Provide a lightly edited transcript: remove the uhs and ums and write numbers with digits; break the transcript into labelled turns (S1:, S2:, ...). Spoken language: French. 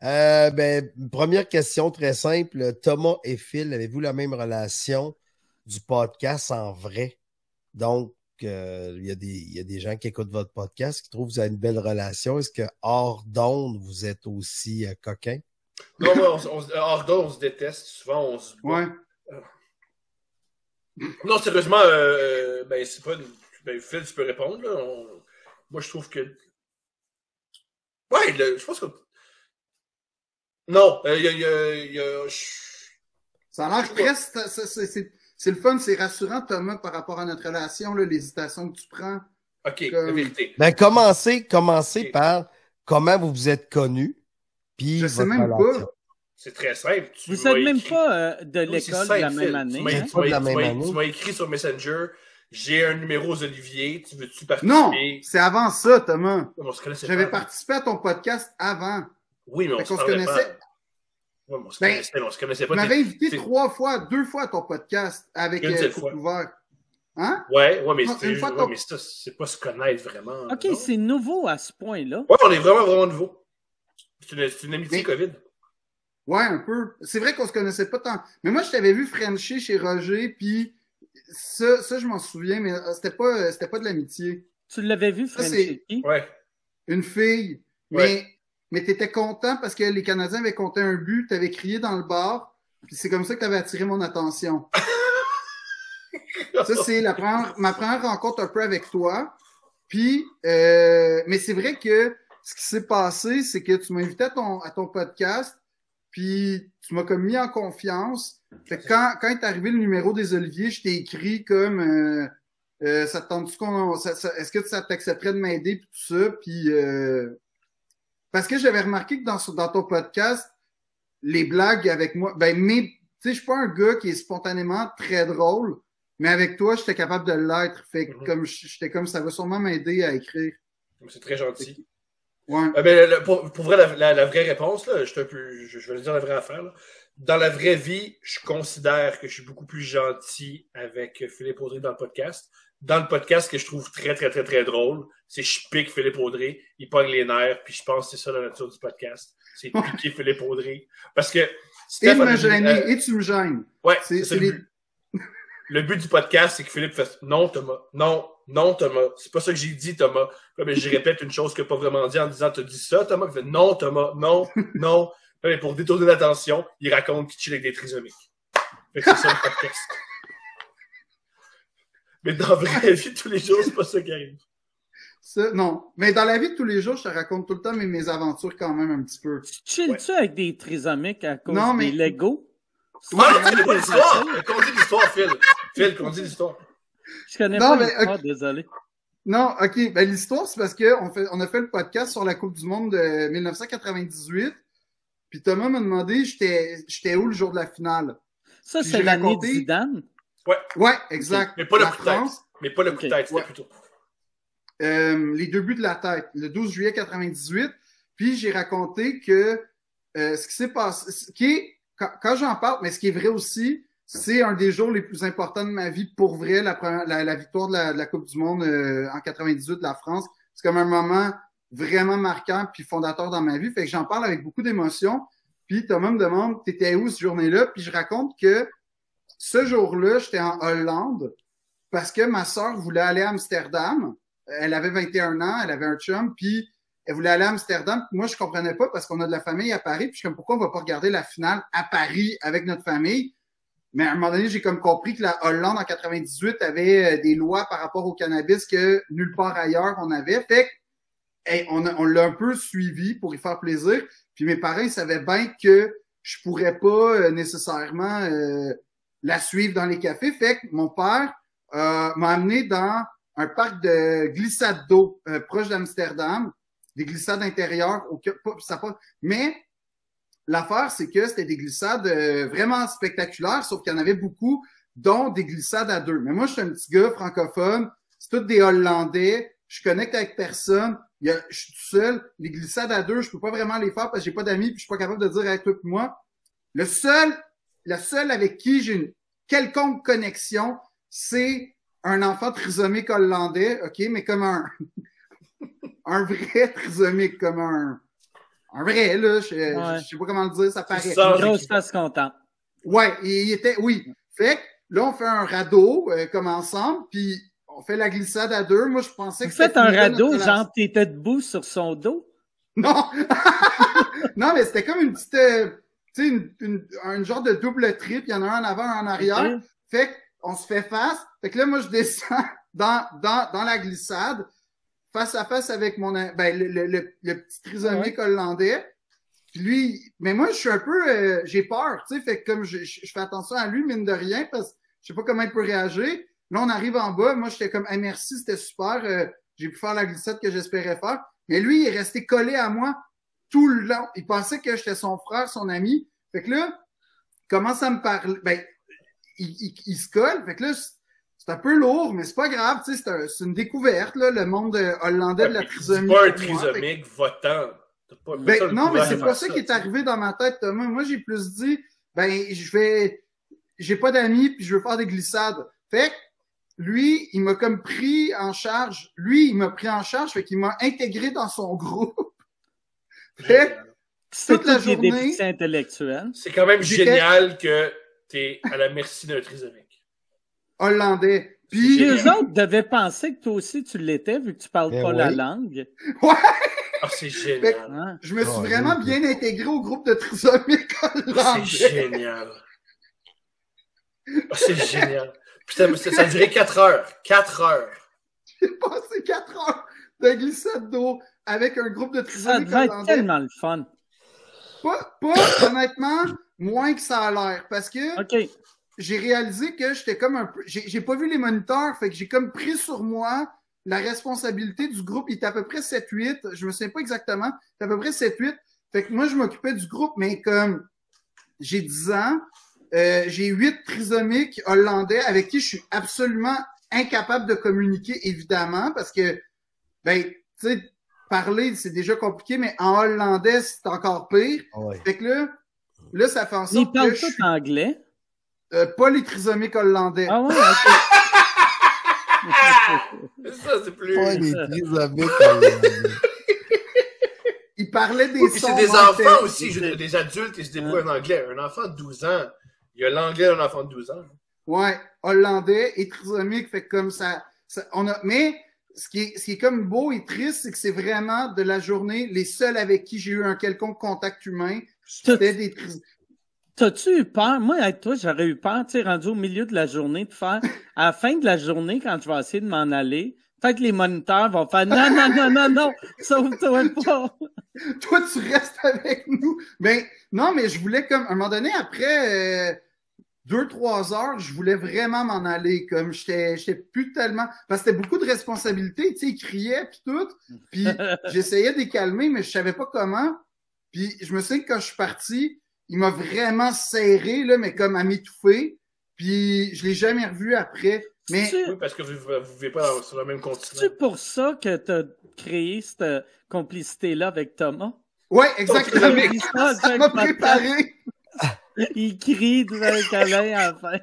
S1: Première question très simple. Thomas et Phil, avez-vous la même relation du podcast en vrai? Donc, il y a des gens qui écoutent votre podcast qui trouvent que vous avez une belle relation. Est-ce que hors d'onde, vous êtes aussi coquin?
S2: Non, moi, hors d'onde, on se déteste. Souvent, on se bat.
S3: Ouais.
S2: Non, sérieusement, c'est pas. Phil, tu peux répondre. Là. Moi, je trouve que. Ouais, je pense que. Non,
S3: Ça a l'air presque. C'est le fun, c'est rassurant, Thomas, par rapport à notre relation, là, l'hésitation que tu prends.
S2: OK, la vérité.
S1: Commencez
S2: Ok.
S1: par comment vous vous êtes connus. Puis
S3: Je sais
S1: votre
S3: même
S1: relation.
S3: pas.
S2: C'est très simple.
S4: Vous n'êtes même pas de
S2: Oui,
S4: l'école
S2: c'est
S4: de la
S2: simple,
S4: même
S2: Phil.
S4: année.
S2: Tu m'as écrit sur Messenger. J'ai un numéro aux Olivier. Tu veux-tu participer?
S3: Non, c'est avant ça, Thomas.
S2: On se connaissait
S3: J'avais
S2: pas.
S3: participé à ton podcast avant.
S2: Oui, mais on se
S3: connaissait.
S2: Pas. Ouais, mais on se connaissait pas.
S3: Tu m'avais invité 2 fois à ton podcast avec Couple Ouvert. Hein?
S2: Ouais, mais c'est pas se connaître vraiment.
S4: OK, non? C'est nouveau à ce point-là.
S2: Ouais, on est vraiment nouveau. C'est une amitié COVID.
S3: Ouais, un peu. C'est vrai qu'on se connaissait pas tant. Mais moi, je t'avais vu Frencher chez Roger, puis ça, je m'en souviens, mais c'était pas de l'amitié.
S4: Tu l'avais vu Frencher?
S2: Ouais.
S3: Une fille. Ouais. Mais t'étais content parce que les Canadiens avaient compté un but, t'avais crié dans le bar, puis c'est comme ça que t'avais attiré mon attention. Ça, c'est ma première rencontre un peu avec toi. Puis, mais c'est vrai que ce qui s'est passé, c'est que tu m'as invité à ton podcast, puis tu m'as comme mis en confiance. Fait que quand est arrivé le numéro des Oliviers, je t'ai écrit comme ça te tente-tu est-ce que ça t'accepterait de m'aider puis tout ça, puis parce que j'avais remarqué que dans ton podcast, les blagues avec moi, tu sais, je suis pas un gars qui est spontanément très drôle, mais avec toi, j'étais capable de l'être. Fait que comme j'étais comme ça va sûrement m'aider à écrire.
S2: C'est très gentil.
S3: Ouais.
S2: Pour vrai, la vraie réponse, là, je vais dire la vraie affaire. Là. Dans la vraie vie, je considère que je suis beaucoup plus gentil avec Philippe Audrey dans le podcast. Dans le podcast, ce que je trouve très, très, très, très drôle, c'est que je pique Philippe Audrey, il pogne les nerfs, puis je pense que c'est ça la nature du podcast. C'est piquer Philippe Audrey. Parce que...
S3: Et me gêner, et tu me gênes.
S2: Ouais, c'est ça le but. Le but du podcast, c'est que Philippe fasse « Non, Thomas. Non, Thomas. C'est pas ça que j'ai dit, Thomas. » Mais je répète une chose qu'il n'a pas vraiment dit en disant « T'as dit ça, Thomas? » Il fait « Non, Thomas. Non. » Mais pour détourner l'attention, il raconte qu'il chill avec des trisomiques. Fait que c'est ça le podcast. Mais dans la vraie vie de tous les jours, c'est pas ça qui arrive.
S3: Ça, non. Mais dans la vie de tous les jours, je te raconte tout le temps mes aventures quand même un petit peu.
S4: Tu chilles-tu avec des trisomiques à cause des Legos?
S2: Ouais, tu connais pas l'histoire. Qu'on dit l'histoire, Phil. Phil, qu'on dit l'histoire.
S4: Je connais pas l'histoire, désolé.
S3: Non, OK. Ben, l'histoire, c'est parce que on a fait le podcast sur la Coupe du Monde de 1998. Puis Thomas m'a demandé j'étais où le jour de la finale.
S4: Ça, c'est l'année de Zidane?
S3: Ouais, exact.
S2: Okay. Mais pas le coup de tête. Mais pas le coup de tête, c'était plutôt.
S3: Les 2 buts de la tête, le 12 juillet 98. Puis j'ai raconté que ce qui s'est passé, quand j'en parle, mais ce qui est vrai aussi, c'est un des jours les plus importants de ma vie pour vrai, la victoire de la Coupe du Monde en 98 de la France. C'est comme un moment vraiment marquant puis fondateur dans ma vie. Fait que j'en parle avec beaucoup d'émotion. Puis Thomas me demande, t'étais où cette journée-là? Puis je raconte que ce jour-là, j'étais en Hollande parce que ma sœur voulait aller à Amsterdam. Elle avait 21 ans, elle avait un chum, puis elle voulait aller à Amsterdam. Moi, je comprenais pas parce qu'on a de la famille à Paris. Puis je suis comme, pourquoi on va pas regarder la finale à Paris avec notre famille? Mais à un moment donné, j'ai comme compris que la Hollande en 98 avait des lois par rapport au cannabis que nulle part ailleurs on avait. Fait que on l'a un peu suivi pour y faire plaisir. Puis mes parents, ils savaient bien que je pourrais pas nécessairement la suivre dans les cafés. Fait que mon père m'a amené dans un parc de glissade d'eau proche d'Amsterdam, des glissades intérieures. Mais l'affaire, c'est que c'était des glissades vraiment spectaculaires, sauf qu'il y en avait beaucoup, dont des glissades à 2. Mais moi, je suis un petit gars francophone, c'est tous des Hollandais, je connecte avec personne, je suis tout seul. Les glissades à 2, je peux pas vraiment les faire parce que j'ai pas d'amis, puis je suis pas capable de dire hey, toi et moi. Le seul avec qui j'ai une quelconque connexion, c'est un enfant trisomique hollandais, OK, mais comme un vrai trisomique, comme un vrai, là, je sais pas comment le dire, ça paraît.
S4: Une grosse face contente.
S3: Ouais, il était, oui. Fait que là, on fait un radeau, comme ensemble, puis on fait la glissade à deux. Moi, je pensais que
S4: vous faites un radeau, genre, t'étais debout sur son dos?
S3: Non! Non, mais c'était comme une petite, tu sais, un genre de double trip. Il y en a un en avant, un en arrière. Okay. Fait qu'on se fait face. Fait que là, moi, je descends dans la glissade, face à face avec mon, le petit trisomique hollandais. Puis lui, mais moi, je suis un peu, j'ai peur, tu sais, fait que comme je fais attention à lui, mine de rien, parce que je sais pas comment il peut réagir. Là, on arrive en bas. Moi, j'étais comme, hey, merci, c'était super. J'ai pu faire la glissade que j'espérais faire. Mais lui, il est resté collé à moi tout le long. Il pensait que j'étais son frère, son ami. Fait que là, il commence à me parler. Ben, il se colle. Fait que là, c'est un peu lourd, mais c'est pas grave. Tu sais, c'est une découverte, là, le monde hollandais de la trisomie.
S2: C'est pas un trisomique votant.
S3: Ben, non, mais c'est pas ça qui est arrivé dans ma tête, Thomas. Moi, j'ai plus dit, ben, j'ai pas d'amis, puis je veux faire des glissades. Fait que, lui, il m'a comme pris en charge. Lui, il m'a pris en charge, fait qu'il m'a intégré dans son groupe. Fait toute la journée.
S2: C'est quand même génial que t'es à la merci d'un trisomique.
S3: Hollandais.
S4: Puis les autres devaient penser que toi aussi tu l'étais, vu que tu parles pas la langue.
S3: Ouais!
S2: Ah, c'est génial.
S3: Je me suis vraiment bien intégré au groupe de trisomiques hollandais.
S2: C'est génial. Ah, c'est génial. Putain, ça a duré 4 heures. 4 heures.
S3: J'ai passé 4 heures de glissade d'eau avec un groupe de trisomiques
S4: hollandais. Ça devait être tellement le fun.
S3: Pas, honnêtement, moins que ça a l'air. Parce que j'ai réalisé que j'étais comme un peu... J'ai pas vu les moniteurs, fait que j'ai comme pris sur moi la responsabilité du groupe. Il était à peu près 7-8. Je me souviens pas exactement. Il était à peu près 7-8. Fait que moi, je m'occupais du groupe, mais comme j'ai 10 ans... j'ai 8 trisomiques hollandais avec qui je suis absolument incapable de communiquer, évidemment, parce que, ben, tu sais, parler, c'est déjà compliqué, mais en hollandais, c'est encore pire.
S1: Ouais.
S3: Fait que là, ça fait en sorte
S4: que je suis... anglais?
S3: Pas les trisomiques hollandais.
S4: Ah ouais,
S2: Ça, c'est plus...
S1: Ouais, les trisomiques hollandais.
S3: Ils parlaient des sons.
S2: C'est des enfants aussi, des adultes, ils se débrouillent en anglais. Un enfant de 12 ans... Il y a l'anglais d'un enfant de 12 ans.
S3: Ouais, hollandais et trisomique, fait comme ça mais ce qui est comme beau et triste, c'est que c'est vraiment de la journée, les seuls avec qui j'ai eu un quelconque contact humain, c'était des trisomiques.
S4: T'as-tu eu peur? Moi, avec toi, j'aurais eu peur, tu sais, rendu au milieu de la journée, de faire, à la fin de la journée, quand je vais essayer de m'en aller, peut-être que les moniteurs vont faire non, sauve-toi pas.
S3: Toi, tu restes avec nous. Ben, non, mais je voulais comme, à un moment donné, après 2-3 heures, je voulais vraiment m'en aller. Comme, j'étais plus tellement, parce que c'était beaucoup de responsabilités, tu sais, ils criaient pis tout. Puis j'essayais de les calmer, mais je savais pas comment. Puis je me souviens que quand je suis parti, il m'a vraiment serré, là, mais comme à m'étouffer. Puis je l'ai jamais revu après. Mais...
S2: Oui, parce que vous vivez pas sur le même continent.
S4: C'est pour ça que tu as créé cette complicité-là avec Thomas?
S3: Oui, exactement. Ça m'a préparé.
S4: Il crie devant le câlin à la fin.